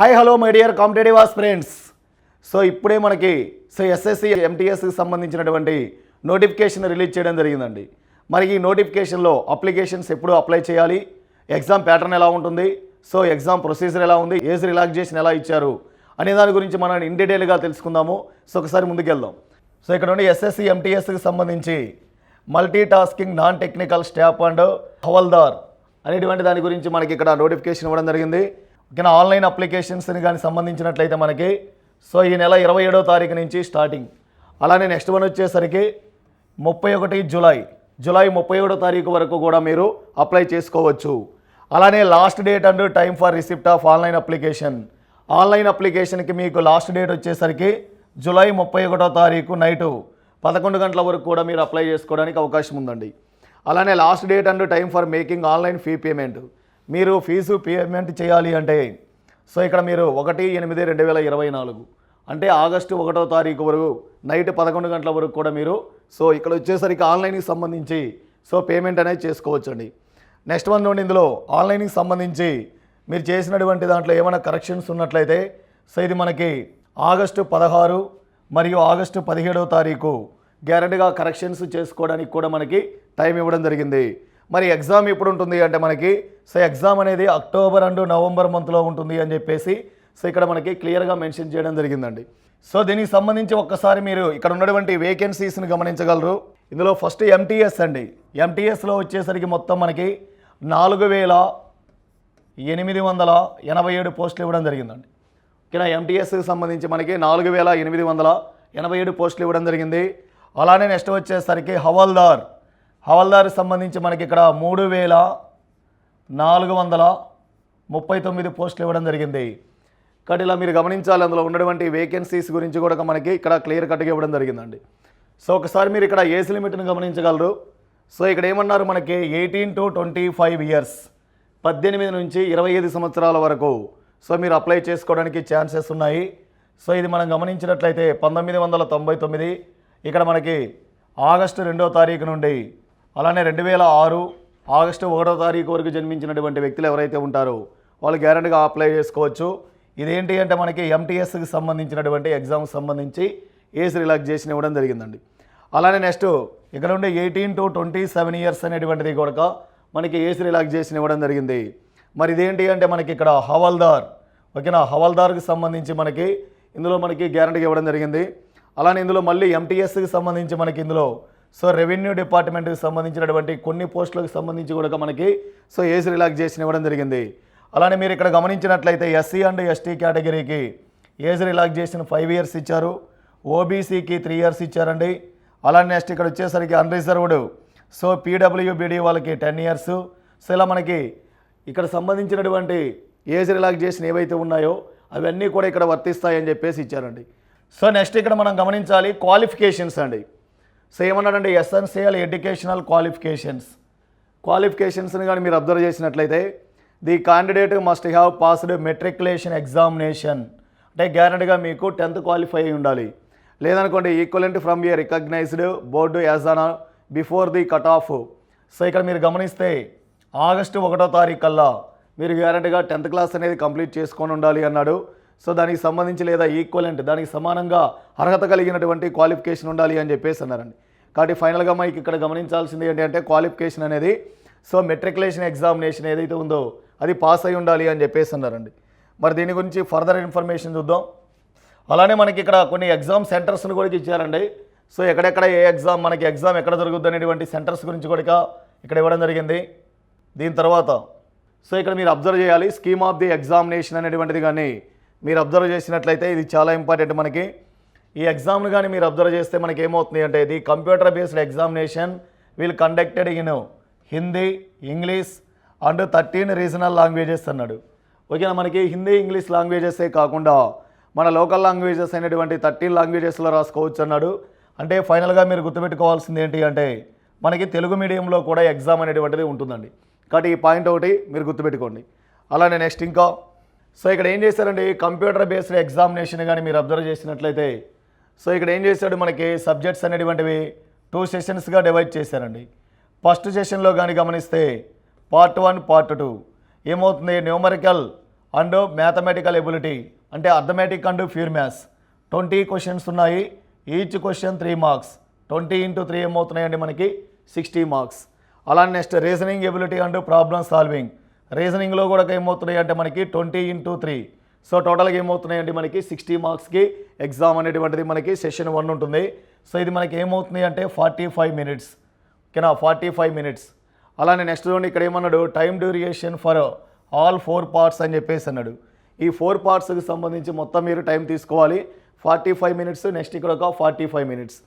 Hi hello my dear competitive aspirants. So ఇప్పుడే మనకి SSC ఎంటీఎస్కి సంబంధించినటువంటి నోటిఫికేషన్ రిలీజ్ చేయడం జరిగిందండి. మరి ఈ నోటిఫికేషన్లో అప్లికేషన్స్ ఎప్పుడు అప్లై చేయాలి, ఎగ్జామ్ ప్యాటర్న్ ఎలా ఉంటుంది, సో ఎగ్జామ్ ప్రొసీజర్ ఎలా ఉంది, ఏజ్ రిలాక్సేషన్ ఎలా ఇచ్చారు అనే దాని గురించి మనం ఇన్ డీటెయిల్గా తెలుసుకుందాము. సో ఒకసారి ముందుకెళ్దాం. సో ఇక్కడ నుండి ఎస్ఎస్సి ఎంటీఎస్కి సంబంధించి multi tasking non technical staff and havildar అనేటువంటి దాని గురించి మనకి ఇక్కడ నోటిఫికేషన్ ఇవ్వడం జరిగింది. ఓకేనా, ఆన్లైన్ అప్లికేషన్స్ని కానీ సంబంధించినట్లయితే మనకి సో ఈ నెల 27వ తారీఖు నుంచి స్టార్టింగ్. అలానే నెక్స్ట్ వన్ వచ్చేసరికి 31 జూలై 31వ తారీఖు వరకు కూడా మీరు అప్లై చేసుకోవచ్చు. అలానే last date and time for receipt of online application. Online అప్లికేషన్కి మీకు లాస్ట్ డేట్ వచ్చేసరికి జూలై 31వ తారీఖు నైటు 11 గంటల వరకు కూడా మీరు అప్లై చేసుకోవడానికి అవకాశం ఉందండి. అలానే last date and time for making online fee payment. మీరు ఫీజు పేమెంట్ చేయాలి అంటే సో ఇక్కడ మీరు 1/8/2024 అంటే ఆగస్టు 1వ తారీఖు వరకు నైట్ 11 గంటల వరకు కూడా మీరు సో ఇక్కడ వచ్చేసరికి ఆన్లైన్కి సంబంధించి సో పేమెంట్ అనేది చేసుకోవచ్చండి. నెక్స్ట్ వన్ నుండి ఇందులో ఆన్లైన్కి సంబంధించి మీరు చేసినటువంటి దాంట్లో ఏమైనా కరెక్షన్స్ ఉన్నట్లయితే సో ఇది మనకి ఆగస్టు 16 మరియు ఆగస్టు 17వ తారీఖు గ్యారెంటీగా కరెక్షన్స్ చేసుకోవడానికి కూడా మనకి టైం ఇవ్వడం జరిగింది. మరి ఎగ్జామ్ ఎప్పుడు ఉంటుంది అంటే మనకి సో ఎగ్జామ్ అనేది అక్టోబర్ అండ్ నవంబర్ మంత్లో ఉంటుంది అని చెప్పేసి సో ఇక్కడ మనకి క్లియర్గా మెన్షన్ చేయడం జరిగిందండి. సో దీనికి సంబంధించి ఒక్కసారి మీరు ఇక్కడ ఉన్నటువంటి వేకెన్సీస్ని గమనించగలరు. ఇందులో ఫస్ట్ ఎంటీఎస్ అండి. ఎంటీఎస్లో వచ్చేసరికి మొత్తం మనకి 4887 పోస్టులు ఇవ్వడం జరిగిందండి. ఓకేనా, ఎంటీఎస్కి సంబంధించి మనకి 4887 పోస్టులు ఇవ్వడం జరిగింది. అలానే నెక్స్ట్ వచ్చేసరికి హవల్దార్కి సంబంధించి మనకి ఇక్కడ 3439 పోస్టులు ఇవ్వడం జరిగింది. కాబట్టి ఇలా మీరు గమనించాలి, అందులో ఉన్నటువంటి వేకెన్సీస్ గురించి కూడా మనకి ఇక్కడ క్లియర్ కట్గా ఇవ్వడం జరిగిందండి. సో ఒకసారి మీరు ఇక్కడ ఏజ్ లిమిట్ని గమనించగలరు. సో ఇక్కడ ఏమన్నారు మనకి 18 to 25 ఇయర్స్, 18 నుంచి 25 సంవత్సరాల వరకు సో మీరు అప్లై చేసుకోవడానికి ఛాన్సెస్ ఉన్నాయి. సో ఇది మనం గమనించినట్లయితే 1999 ఇక్కడ మనకి ఆగస్టు 2వ తారీఖు నుండి అలానే 2006 ఆగస్టు 1వ తారీఖు వరకు జన్మించినటువంటి వ్యక్తులు ఎవరైతే ఉంటారో వాళ్ళు గ్యారెంటీగా అప్లై చేసుకోవచ్చు. ఇదేంటి అంటే మనకి ఎంటీఎస్కి సంబంధించినటువంటి ఎగ్జామ్కి సంబంధించి ఏజ్ రిలాక్సేషన్ ఇవ్వడం జరిగిందండి. అలానే నెక్స్ట్ ఇక్కడ నుండి 18 to 27 ఇయర్స్ అనేటువంటిది కూడా మనకి ఏజ్ రిలాక్సేషన్ ఇవ్వడం జరిగింది. మరి ఇదేంటి అంటే మనకి ఇక్కడ హవల్దార్. ఓకేనా, హవల్దార్కి సంబంధించి మనకి ఇందులో మనకి గ్యారెంటీగా ఇవ్వడం జరిగింది. అలానే ఇందులో మళ్ళీ ఎంటీఎస్కి సంబంధించి మనకి ఇందులో సో రెవెన్యూ డిపార్ట్మెంట్కి సంబంధించినటువంటి కొన్ని పోస్టులకు సంబంధించి కూడా మనకి సో ఏజ్ రిలాక్సేషన్ ఇవ్వడం జరిగింది. అలానే మీరు ఇక్కడ గమనించినట్లయితే ఎస్సీ అండ్ ఎస్టీ కేటగిరీకి ఏజ్ రిలాక్సేషన్ 5 ఇయర్స్ ఇచ్చారు, ఓబీసీకి 3 ఇయర్స్ ఇచ్చారండి. అలానే నెక్స్ట్ ఇక్కడ వచ్చేసరికి అన్రిజర్వ్డ్ సో పీడబ్ల్యూబీడీ వాళ్ళకి 10 ఇయర్స్. సో ఇలా మనకి ఇక్కడ సంబంధించినటువంటి ఏజ్ రిలాక్సేషన్ ఏవైతే ఉన్నాయో అవన్నీ కూడా ఇక్కడ వర్తిస్తాయని చెప్పేసి ఇచ్చారండి. సో నెక్స్ట్ ఇక్కడ మనం గమనించాలి క్వాలిఫికేషన్స్ అండి. సో ఏమన్నాడంటే ఎసెన్షియల్ ఎడ్యుకేషనల్ క్వాలిఫికేషన్స్ని కానీ మీరు అబ్జర్వ్ చేసినట్లయితే the candidate must have passed matriculation examination అంటే గ్యారెంటీగా మీకు 10th క్వాలిఫై అయి ఉండాలి. లేదనుకోండి equivalent from a recognised board as on before the cut off. So ఇక్కడ మీరు గమనిస్తే ఆగస్టు 1వ తారీఖు కల్లా మీరు గ్యారెంటీగా 10th క్లాస్ అనేది కంప్లీట్ చేసుకొని ఉండాలి అన్నాడు. సో దానికి సంబంధించి లేదా ఈక్వలెంట్ దానికి సమానంగా అర్హత కలిగినటువంటి క్వాలిఫికేషన్ ఉండాలి అని చెప్పేసి అన్నారండి. కాబట్టి ఫైనల్గా మనకి ఇక్కడ గమనించాల్సింది ఏంటంటే క్వాలిఫికేషన్ అనేది సో మెట్రికులేషన్ ఎగ్జామినేషన్ ఏదైతే ఉందో అది పాస్ అయి ఉండాలి అని చెప్పేసి అన్నారండి. మరి దీని గురించి ఫర్దర్ ఇన్ఫర్మేషన్ చూద్దాం. అలానే మనకి ఇక్కడ కొన్ని ఎగ్జామ్ సెంటర్స్ని కూడా ఇచ్చారండి. సో ఎక్కడెక్కడ ఏ ఎగ్జామ్ మనకి ఎగ్జామ్ ఎక్కడ జరుగుద్ది అనేటువంటి సెంటర్స్ గురించి కూడా ఇక్కడ ఇవ్వడం జరిగింది. దీని తర్వాత సో ఇక్కడ మీరు అబ్జర్వ్ చేయాలి స్కీమ్ ఆఫ్ ది ఎగ్జామినేషన్ అనేటువంటిది కానీ మీరు అబ్జర్వ్ చేసినట్లయితే ఇది చాలా ఇంపార్టెంట్. మనకి ఈ ఎగ్జామ్ను కానీ మీరు అబ్జర్వ్ చేస్తే మనకి ఏమవుతుంది అంటే ఇది computer based examination will conducted in Hindi, English and 13 regional languages అన్నాడు. ఓకేనా, మనకి హిందీ, ఇంగ్లీష్ లాంగ్వేజెసే కాకుండా మన లోకల్ లాంగ్వేజెస్ అయినటువంటి 13 లాంగ్వేజెస్లో రాసుకోవచ్చు అన్నాడు. అంటే ఫైనల్గా మీరు గుర్తుపెట్టుకోవాల్సింది ఏంటి అంటే మనకి తెలుగు మీడియంలో కూడా ఎగ్జామ్ అనేటువంటిది ఉంటుందండి. కాబట్టి ఈ పాయింట్ ఒకటి మీరు గుర్తుపెట్టుకోండి. అలానే నెక్స్ట్ ఇంకా సో ఇక్కడ ఏం చేశారండి కంప్యూటర్ బేస్డ్ ఎగ్జామినేషన్ కానీ మీరు అబ్జర్వ్ చేసినట్లయితే సో ఇక్కడ ఏం చేశాడు మనకి సబ్జెక్ట్స్ అనేటువంటివి 2 సెషన్స్గా డివైడ్ చేశారండి. ఫస్ట్ సెషన్లో కానీ గమనిస్తే పార్ట్ 1 పార్ట్ 2 ఏమవుతుంది న్యూమరికల్ అండ్ మ్యాథమెటికల్ ఎబిలిటీ అంటే arithmetic and pure maths 20 questions ఉన్నాయి. Each question 3 marks. 20 × 3 ఏమవుతున్నాయండి మనకి 60 మార్క్స్. అలానే next reasoning ability and problem solving. రీజనింగ్లో కూడా ఏమవుతున్నాయి అంటే మనకి 20 × 3. సో టోటల్గా ఏమవుతున్నాయండి మనకి 60 మార్క్స్కి ఎగ్జామ్ అనేటువంటిది మనకి సెషన్ 1 ఉంటుంది. సో ఇది మనకి ఏమవుతుంది అంటే 45 మినిట్స్. ఓకేనా, 45 మినిట్స్. అలానే నెక్స్ట్ చూడండి ఇక్కడ ఏమన్నాడు, time duration for all 4 parts అని చెప్పేసి అన్నాడు. ఈ 4 పార్ట్స్కి సంబంధించి మొత్తం మీరు టైం తీసుకోవాలి. 45 మినిట్స్, నెక్స్ట్ ఇక్కడ ఒక 45 మినిట్స్.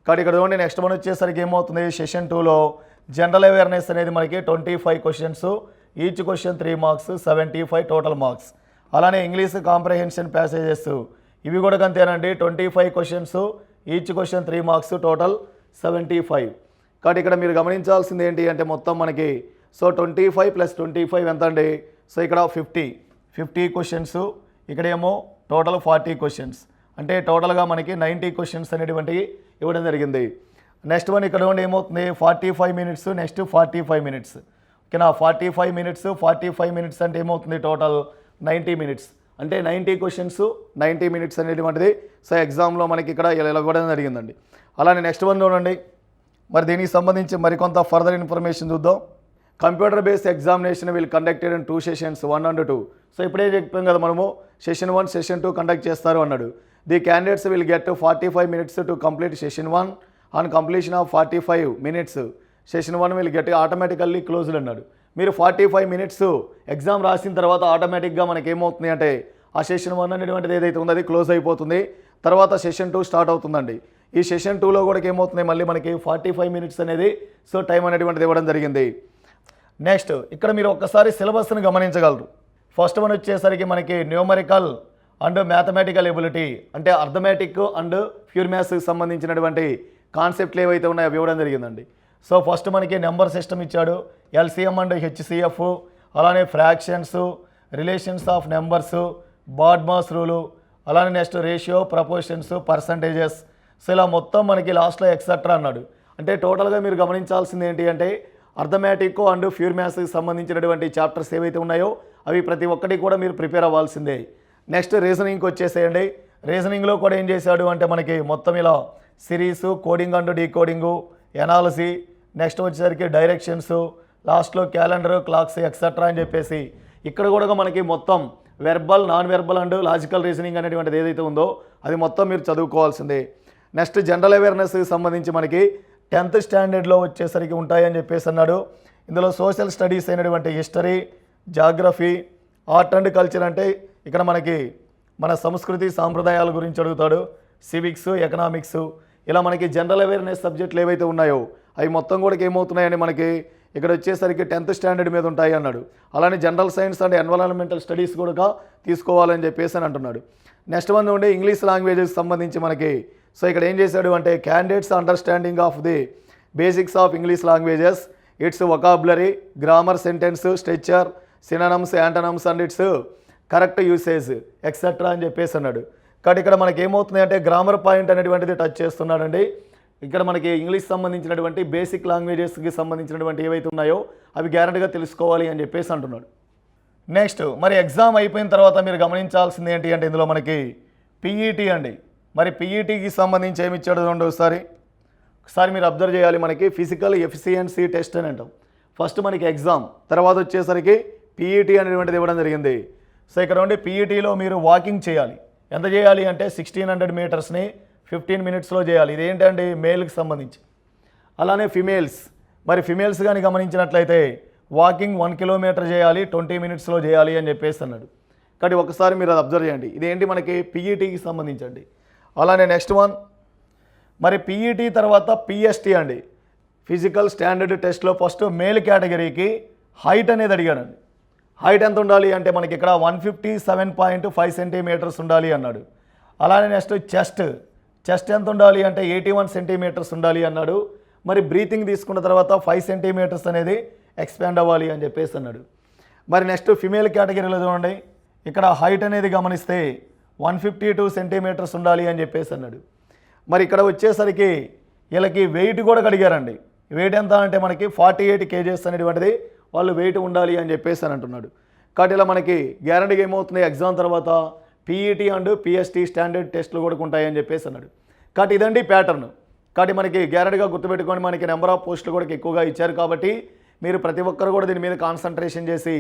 కాబట్టి ఇక్కడ చూడండి నెక్స్ట్ వన్ వచ్చేసరికి ఏమవుతుంది, సెషన్ 2లో జనరల్ అవేర్నెస్ అనేది మనకి 25 questions, each question 3 marks, 75 total marks. అలానే ఇంగ్లీష్ కాంప్రహెన్షన్ ప్యాసేజెస్ ఇవి కూడా అంతేనండి, 25 questions, each question 3 marks, total 75. కాబట్టి ఇక్కడ మీరు గమనించాల్సింది ఏంటి అంటే మొత్తం మనకి సో 25 + 25 ఎంత అండి, సో ఇక్కడ 50 క్వశ్చన్స్, ఇక్కడేమో టోటల్ 40 క్వశ్చన్స్, అంటే టోటల్గా మనకి 90 క్వశ్చన్స్ అనేటువంటివి ఇవ్వడం జరిగింది. నెక్స్ట్ వన్ ఇక్కడ ఉండి ఏమవుతుంది 45 మినిట్స్, నెక్స్ట్ 45 మినిట్స్. ఓకేనా, 45 మినిట్స్ అంటే ఏమవుతుంది టోటల్ 90 మినిట్స్, అంటే 90 క్వశ్చన్స్ 90 మినిట్స్ అనేటువంటిది సో ఎగ్జామ్లో మనకి ఇక్కడ ఇలా ఇవ్వడం జరిగిందండి. అలానే నెక్స్ట్ వన్ చూడండి, మరి దీనికి సంబంధించి మరికొంత ఫర్దర్ ఇన్ఫర్మేషన్ చూద్దాం. Computer based examination will conducted in 2 sessions 1 and 2. So ఇప్పుడే చెప్పాం కదా మనము, సెషన్ 1 సెషన్ 2 కండక్ట్ చేస్తారు అన్నాడు. The candidates will get 45 minutes to complete session 1. On completion of 45 minutes session 1 will get automatically closed అన్నాడు. మీరు 45 minutes exam రాసిన తర్వాత ఆటోమేటిక్గా మనకి ఏమవుతుంది అంటే ఆ సెషన్ 1 అనేటువంటిది ఏదైతే ఉందో అది క్లోజ్ అయిపోతుంది. తర్వాత సెషన్ 2 స్టార్ట్ అవుతుందండి. ఈ సెషన్ 2లో కూడా ఏమవుతుంది మళ్ళీ మనకి 45 మినిట్స్ అనేది సో టైం అనేటువంటిది ఇవ్వడం జరిగింది. నెక్స్ట్ ఇక్కడ మీరు ఒక్కసారి సిలబస్ని గమనించగలరు. ఫస్ట్ వన్ వచ్చేసరికి మనకి న్యూమరికల్ అండ్ మ్యాథమెటికల్ ఎబిలిటీ అంటే అర్థమెటిక్ అండ్ ప్యూర్ మ్యాథ్స్కి సంబంధించినటువంటి కాన్సెప్ట్లు ఏవైతే ఉన్నాయో అవి ఇవ్వడం జరిగిందండి. సో ఫస్ట్ మనకి నెంబర్ సిస్టమ్ ఇచ్చాడు, ఎల్సిఎం అండ్ హెచ్సిఎఫ్, అలానే fractions, relations of numbers, BODMAS rule, అలానే next ratio, proportions, percentages. So ఇలా మొత్తం మనకి లాస్ట్లో ఎక్సెట్రా అన్నాడు. అంటే టోటల్గా మీరు గమనించాల్సింది ఏంటి అంటే అర్థమెటిక్ అండ్ ప్యూర్ మ్యాథ్స్కి సంబంధించినటువంటి చాప్టర్స్ ఏవైతే ఉన్నాయో అవి ప్రతి ఒక్కటి కూడా మీరు ప్రిపేర్ అవ్వాల్సిందే. నెక్స్ట్ రీజనింగ్కి వచ్చేసేయండి. రీజనింగ్లో కూడా ఏం చేశాడు అంటే మనకి మొత్తం ఇలా series, coding and డీకోడింగు, analogy, next వచ్చేసరికి డైరెక్షన్స్, లాస్ట్లో క్యాలెండర్, క్లాక్స్ ఎక్సెట్రా అని చెప్పేసి ఇక్కడ కూడా మనకి మొత్తం verbal, non verbal and logical reasoning అనేటువంటిది ఏదైతే ఉందో అది మొత్తం మీరు చదువుకోవాల్సిందే. నెక్స్ట్ జనరల్ అవేర్నెస్కి సంబంధించి మనకి 10th స్టాండర్డ్లో వచ్చేసరికి ఉంటాయని చెప్పేసి అన్నాడు. ఇందులో సోషల్ స్టడీస్ అయినటువంటి history, geography, art and culture అంటే ఇక్కడ మనకి మన సంస్కృతి సాంప్రదాయాల గురించి అడుగుతాడు, సివిక్స్, ఎకనామిక్స్, ఇలా మనకి జనరల్ అవేర్నెస్ సబ్జెక్టులు ఏవైతే ఉన్నాయో అవి మొత్తం కూడా ఏమవుతున్నాయని మనకి ఇక్కడ వచ్చేసరికి 10th స్టాండర్డ్ మీద ఉంటాయి అన్నాడు. అలానే general science and environmental studies కూడా తీసుకోవాలని చెప్పేసి అని అంటున్నాడు. నెక్స్ట్ వన్ ఉండే ఇంగ్లీష్ లాంగ్వేజెస్కి సంబంధించి మనకి సో ఇక్కడ ఏం చేశాడు అంటే candidates understanding of the basics of English languages, it's vocabulary, grammar, sentence structure, synonyms, antonyms and it's correct usage etcetera అని చెప్పేసి అన్నాడు. కాబట్టి ఇక్కడ మనకి ఏమవుతుంది అంటే గ్రామర్ పాయింట్ అనేటువంటిది టచ్ చేస్తున్నాడండి. ఇక్కడ మనకి ఇంగ్లీష్ సంబంధించినటువంటి బేసిక్ లాంగ్వేజెస్కి సంబంధించినటువంటి ఏవైతే ఉన్నాయో అవి గ్యారెంటీగా తెలుసుకోవాలి అని చెప్పేసి అంటున్నాడు. నెక్స్ట్ మరి ఎగ్జామ్ అయిపోయిన తర్వాత మీరు గమనించాల్సింది ఏంటి అంటే ఇందులో మనకి పీఈటీ అండి. మరి పీఈటీకి సంబంధించి ఏమి ఇచ్చాడు చూడండి ఒకసారి మీరు అబ్జర్వ్ చేయాలి. మనకి ఫిజికల్ ఎఫిషియన్సీ టెస్ట్ అని అంటాం. ఫస్ట్ మనకి ఎగ్జామ్, తర్వాత వచ్చేసరికి పీఈటీ అనేటువంటిది ఇవ్వడం జరిగింది. సో ఇక్కడ ఉండి పీఈటీలో మీరు వాకింగ్ చేయాలి. ఎంత చేయాలి అంటే 1600 మీటర్స్ని 15 మినిట్స్లో చేయాలి. ఇదేంటండి మేల్కి సంబంధించి. అలానే ఫిమేల్స్, మరి ఫిమేల్స్ కానీ గమనించినట్లయితే వాకింగ్ 1 కిలోమీటర్ చేయాలి, 20 మినిట్స్లో చేయాలి అని చెప్పేసి అన్నాడు. కాబట్టి ఒకసారి మీరు అది అబ్జర్వ్ చేయండి. ఇదేంటి మనకి పీఈటీకి సంబంధించండి. అలానే నెక్స్ట్ వన్ మరి పీఈటీ తర్వాత పిఎస్టీ అండి, ఫిజికల్ స్టాండర్డ్ టెస్ట్లో ఫస్ట్ మేల్ కేటగిరీకి హైట్ అనేది అడిగాడండి. హైట్ ఎంత ఉండాలి అంటే మనకి ఇక్కడ 157.5 సెంటీమీటర్స్ ఉండాలి అన్నాడు. అలానే నెక్స్ట్ చెస్ట్ ఎంత ఉండాలి అంటే 81 సెంటీమీటర్స్ ఉండాలి అన్నాడు. మరి బ్రీతింగ్ తీసుకున్న తర్వాత 5 సెంటీమీటర్స్ అనేది ఎక్స్పాండ్ అవ్వాలి అని చెప్పేసి అన్నాడు. మరి నెక్స్ట్ ఫిమేల్ కేటగిరీలో చూడండి, ఇక్కడ హైట్ అనేది గమనిస్తే 152 సెంటీమీటర్స్ ఉండాలి అని చెప్పేసి అన్నాడు. మరి ఇక్కడ వచ్చేసరికి వీళ్ళకి వెయిట్ కూడా అడిగారండి. వెయిట్ ఎంత అంటే మనకి 48 kgs అనేటువంటిది వాళ్ళు వెయిట్ ఉండాలి అని చెప్పేసి అని అంటున్నాడు. కాబట్టి ఇలా మనకి గ్యారంటీగా ఏమవుతుంది, ఎగ్జామ్ తర్వాత పీఈటీ అండ్ పిఎస్టీ స్టాండర్డ్ టెస్టులు కూడా ఉంటాయని చెప్పేసి అన్నాడు. కాబట్టి ఇదండి ప్యాటర్న్. కాబట్టి మనకి గ్యారంటీగా గుర్తుపెట్టుకొని మనకి నెంబర్ ఆఫ్ పోస్టులు కూడా ఎక్కువగా ఇచ్చారు. కాబట్టి మీరు ప్రతి ఒక్కరు కూడా దీని మీద కాన్సన్ట్రేషన్ చేసి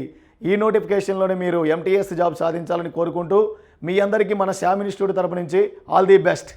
ఈ నోటిఫికేషన్లోనే మీరు ఎంటీఎస్ జాబ్ సాధించాలని కోరుకుంటూ మీ అందరికీ మన శ్యామ్ ఇన్స్టిట్యూట్ తరపు నుంచి ఆల్ ది బెస్ట్.